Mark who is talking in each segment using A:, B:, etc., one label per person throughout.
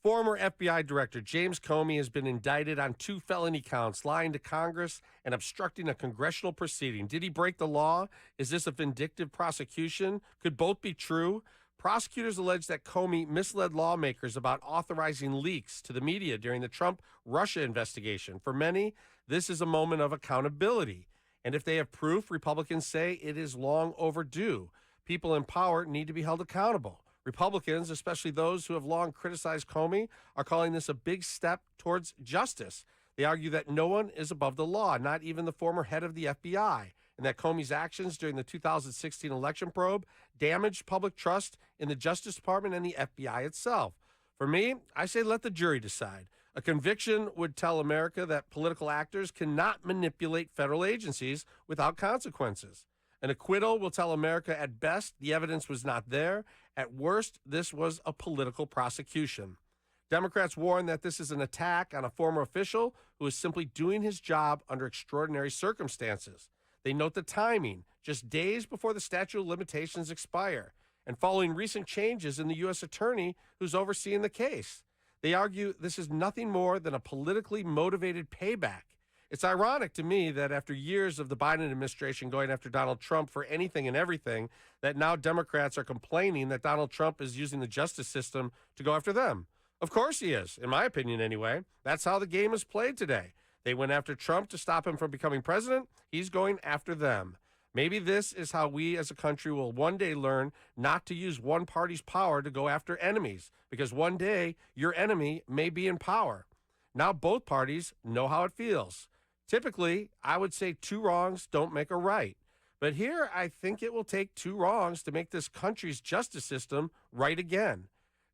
A: Former FBI Director James Comey has been indicted on 2 felony counts, lying to Congress and obstructing a congressional proceeding. Did he break the law? Is this a vindictive prosecution? Could both be true? Prosecutors allege that Comey misled lawmakers about authorizing leaks to the media during the Trump-Russia investigation. For many, this is a moment of accountability. And if they have proof, Republicans say it is long overdue. People in power need to be held accountable. Republicans, especially those who have long criticized Comey, are calling this a big step towards justice. They argue that no one is above the law, not even the former head of the FBI, and that Comey's actions during the 2016 election probe damaged public trust in the Justice Department and the FBI itself. For me, I say let the jury decide. A conviction would tell America that political actors cannot manipulate federal agencies without consequences. An acquittal will tell America at best the evidence was not there. At worst, this was a political prosecution. Democrats warn that this is an attack on a former official who is simply doing his job under extraordinary circumstances. They note the timing, just days before the statute of limitations expire, and following recent changes in the U.S. attorney who's overseeing the case. They argue this is nothing more than a politically motivated payback. It's ironic to me that after years of the Biden administration going after Donald Trump for anything and everything, that now Democrats are complaining that Donald Trump is using the justice system to go after them. Of course he is, in my opinion anyway. That's how the game is played today. They went after Trump to stop him from becoming president. He's going after them. Maybe this is how we as a country will one day learn not to use one party's power to go after enemies, because one day your enemy may be in power. Now both parties know how it feels. Typically, I would say 2 wrongs don't make a right. But here, I think it will take 2 wrongs to make this country's justice system right again.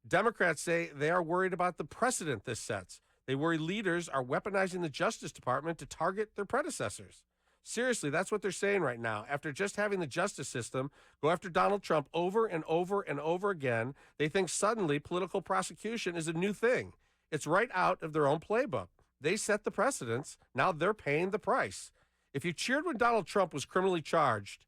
A: Democrats say they are worried about the precedent this sets. They worry leaders are weaponizing the Justice Department to target their predecessors. Seriously, that's what they're saying right now. After just having the justice system go after Donald Trump over and over and over again, they think suddenly political prosecution is a new thing. It's right out of their own playbook. They set the precedents. Now they're paying the price. If you cheered when Donald Trump was criminally charged,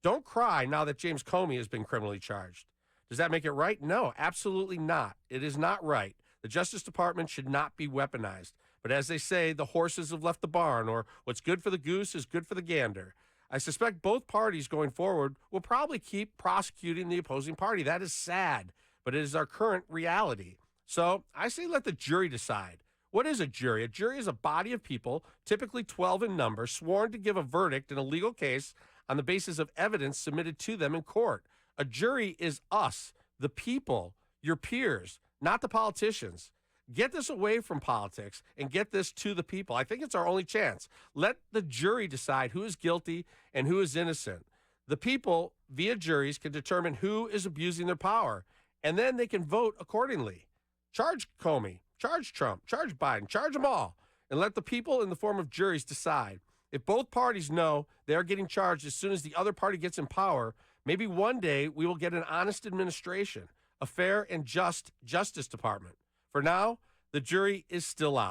A: don't cry now that James Comey has been criminally charged. Does that make it right? No, absolutely not. It is not right. The Justice Department should not be weaponized. But as they say, the horses have left the barn, or what's good for the goose is good for the gander. I suspect both parties going forward will probably keep prosecuting the opposing party. That is sad, but it is our current reality. So I say let the jury decide. What is a jury? A jury is a body of people, typically 12 in number, sworn to give a verdict in a legal case on the basis of evidence submitted to them in court. A jury is us, the people, your peers, not the politicians. Get this away from politics and get this to the people. I think it's our only chance. Let the jury decide who is guilty and who is innocent. The people, via juries, can determine who is abusing their power, and then they can vote accordingly. Charge Comey. Charge Trump, charge Biden, charge them all, and let the people in the form of juries decide. If both parties know they are getting charged as soon as the other party gets in power, maybe one day we will get an honest administration, a fair and just Justice Department. For now, the jury is still out.